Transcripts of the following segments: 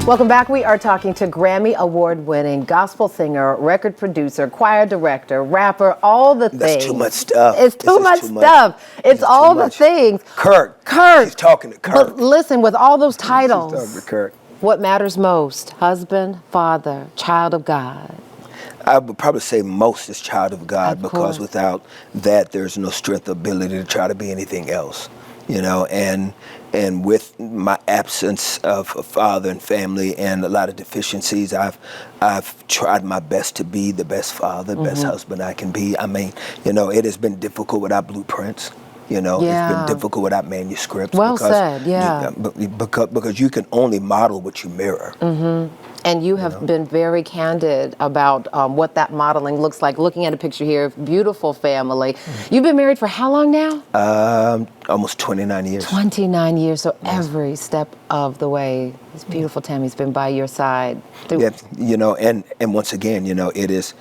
Welcome back. We are talking to Grammy award-winning gospel singer, record producer, choir director, rapper, all the things. That's too much stuff. It's too much stuff. It's all the things. Kirk. She's talking to Kirk. But listen, with all those titles, She's talking to Kirk. What matters most? Husband, father, child of God. I would probably say most is child of God, course. because without that, there's no strength or ability to try to be anything else. And with my absence of a father and family and a lot of deficiencies, I've tried my best to be the best father, best husband I can be. I mean, it has been difficult without blueprints. It's been difficult without manuscripts. Well said, yeah. Because you can only model what you mirror. And you have been very candid about what that modeling looks like. Looking at a picture here, beautiful family. You've been married for how long now? Almost 29 years. 29 years, so every step of the way, this beautiful Tammy's been by your side. Yeah, and once again, it is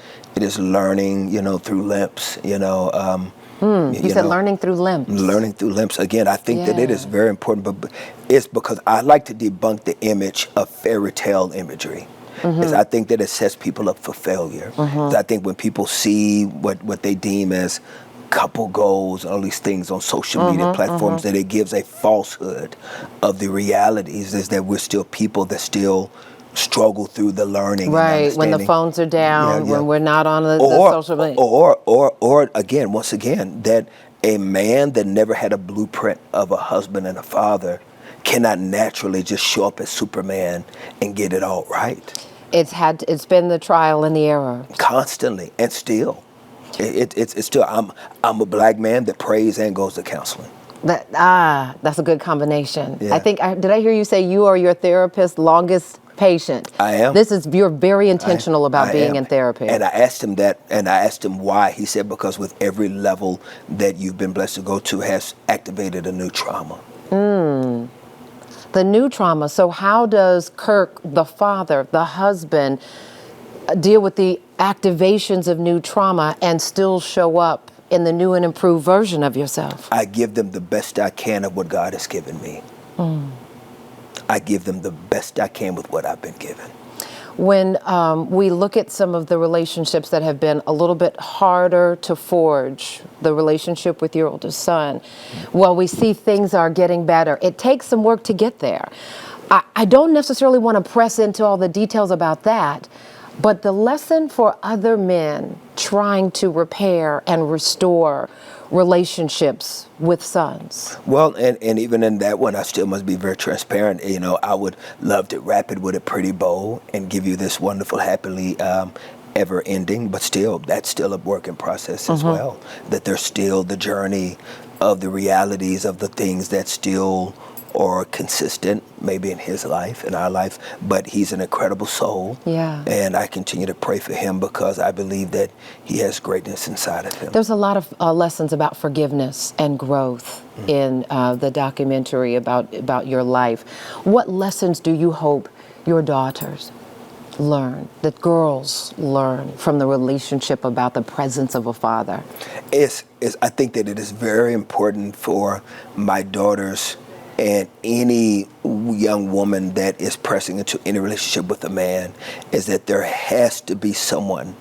learning, through limps, You said learning through limps. Learning through limps. Again, I think that it is very important, but it's because I like to debunk the image of fairy tale imagery. Is I think that it sets people up for failure. I think when people see what they deem as couple goals, all these things on social media platforms, that it gives a falsehood of the realities, is that we're still people that still struggle through the learning. Right, when the phones are down, when we're not on the social media. Or again, once again, that a man that never had a blueprint of a husband and a father cannot naturally just show up as Superman and get it all right. It's been the trial and the error. Constantly, and still. It's still, I'm a black man that prays and goes to counseling. That's a good combination. Yeah. I think, did I hear you say you are your therapist's longest patient? I am. You're very intentional about being in therapy. And I asked him that, and I asked him why. He said, because with every level that you've been blessed to go to has activated a new trauma. The new trauma. So how does Kirk, the father, the husband, deal with the activations of new trauma and still show up in the new and improved version of yourself? I give them the best I can of what God has given me. I give them the best I can with what I've been given. When we look at some of the relationships that have been a little bit harder to forge, the relationship with your oldest son, well, we see things are getting better. It takes some work to get there. I don't necessarily want to press into all the details about that, but the lesson for other men trying to repair and restore relationships with sons. Well, and even in that one, I still must be very transparent. I would love to wrap it with a pretty bow and give you this wonderful, happily ever ending, but still, that's still a work in process as well. That there's still the journey of the realities of the things that still are consistent, maybe in his life, in our life, but he's an incredible soul. Yeah. And I continue to pray for him because I believe that he has greatness inside of him. There's a lot of lessons about forgiveness and growth in the documentary about your life. What lessons do you hope your daughters learn, that girls learn from the relationship about the presence of a father? I think that it is very important for my daughters and any young woman that is pressing into any relationship with a man, is that there has to be someone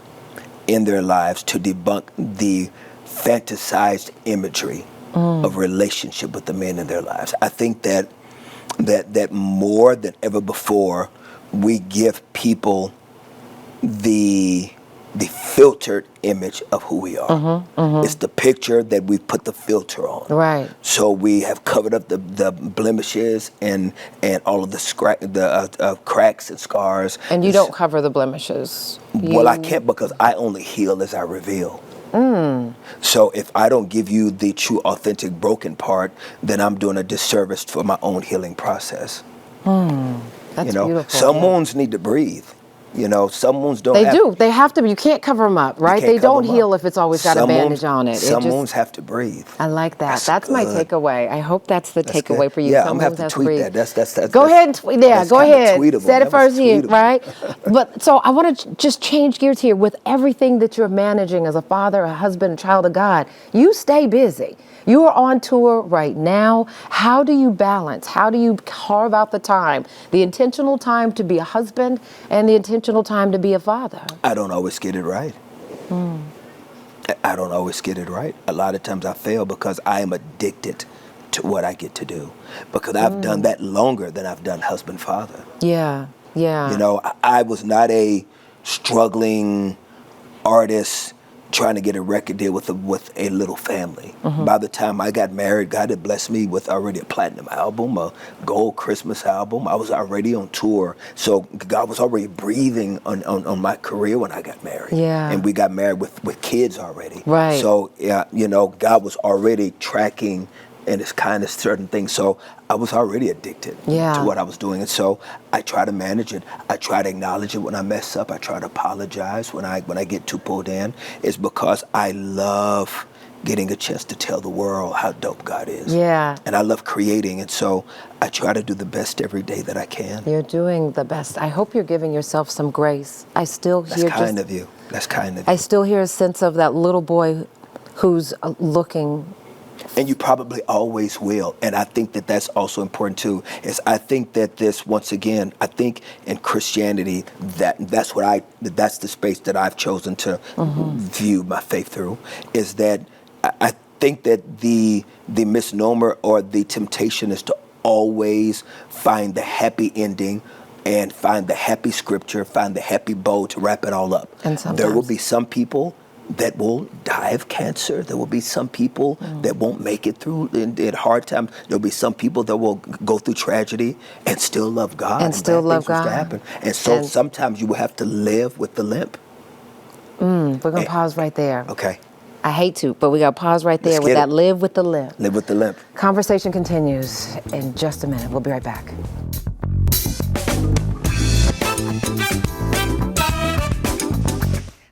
in their lives to debunk the fantasized imagery of relationship with the men in their lives. I think that more than ever before, we give people the filtered image of who we are. It's the picture that we put the filter on. Right. So we have covered up the blemishes and all of the cracks and scars. And you don't cover the blemishes. Well, I can't, because I only heal as I reveal. So if I don't give you the true, authentic, broken part, then I'm doing a disservice for my own healing process. That's beautiful. Some wounds need to breathe. You know, some wounds don't They have do. They have to be. You can't cover them up, right? can't They cover don't 'em heal up. if it's always got a Some bandage wounds- on it. Some It just, wounds have to breathe. I like that. That's my good. takeaway. I hope that's the That's takeaway good. for you. Yeah, Some I'm gonna have wounds to have tweet breathe. that. That's Go ahead and tweet. Yeah, that's go kinda ahead. tweetable. Set it That was first here, tweetable. right? But so I want to just change gears here with everything that you're managing as a father, a husband, a child of God. You stay busy. You are on tour right now. How do you balance? How do you carve out the time, the intentional time to be a husband and the intentional time to be a father? I don't always get it right. I don't always get it right. A lot of times I fail because I am addicted to what I get to do. Because I've done that longer than I've done husband father. Yeah, yeah. You know, I was not a struggling artist trying to get a record deal with a little family. By the time I got married, God had blessed me with already a platinum album, a gold Christmas album. I was already on tour. So God was already breathing on my career when I got married. Yeah. And we got married with kids already. Right. So, yeah, you know, God was already tracking and it's kind of certain things. So I was already addicted to what I was doing. And so I try to manage it. I try to acknowledge it when I mess up. I try to apologize when I get too pulled in. It's because I love getting a chance to tell the world how dope God is. Yeah. And I love creating. And so I try to do the best every day that I can. You're doing the best. I hope you're giving yourself some grace. I still That's hear kind of you. That's kind of I you. still hear a sense of that little boy who's looking. And you probably always will. And I think that that's also important too. Is I think that this, once again, I think in Christianity that's the space that I've chosen to view my faith through. Is that I think that the misnomer or the temptation is to always find the happy ending and find the happy scripture, find the happy bow to wrap it all up. And there will sometimes- be some people that will die of cancer. There will be some people that won't make it through in hard times. There'll be some people that will go through tragedy and still love God. And still bad love things will God. happen. And so And- sometimes you will have to live with the limp. We're going to pause right there. Okay, I hate to, but we got to pause right there Let's with get that it. live with the limp. live with the limp. Conversation continues in just a minute. We'll be right back.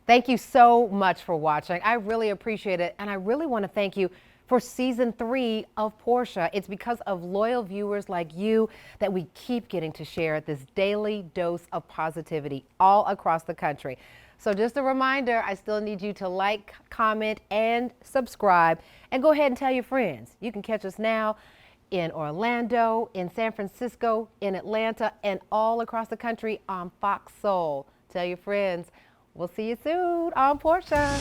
Thank you so much for watching. I really appreciate it. And I really want to thank you for season 3 of Portia. It's because of loyal viewers like you that we keep getting to share this daily dose of positivity all across the country. So just a reminder, I still need you to like, comment, and subscribe. And go ahead and tell your friends. You can catch us now in Orlando, in San Francisco, in Atlanta, and all across the country on Fox Soul. Tell your friends. We'll see you soon on Portia.